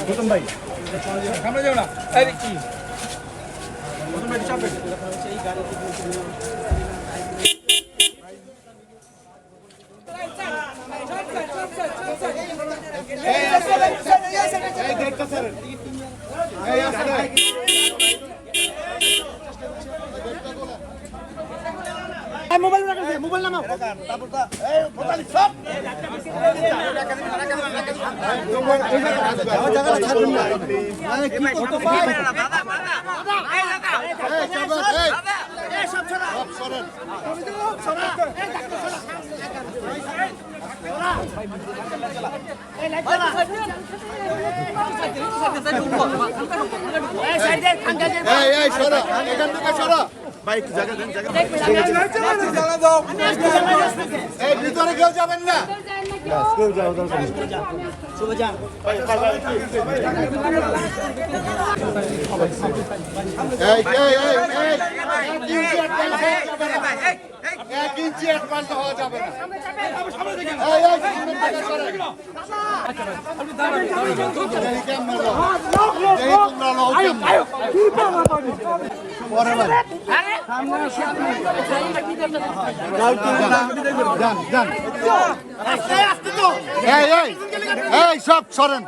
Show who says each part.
Speaker 1: গৌতম ভাই সামনে যাও না এই কি গৌতম ভাই চাপে এই দেখতে স্যার এই আসলে মোবাইল রাখা মোবাইল নামাও তারপর এই মোবাইল সব জায়গা ছাড়ুন না মানে কি কত পায় দাদা এই দাদা এই সব এই সব ছড়া সব সরেন ছড়া এই ডাক্তার ছড়া এই লাইট ছড়া এই সাইডে খাঙ্গা এই সরা এখান থেকে সরা বাইক জায়গা দেন জায়গা দাও এই ভিতরে কেউ যাবেন না কেউ যাও দরকার শুভ যান এক ইঞ্চি এক পাল্টা হওয়া যাবে না সব সরেন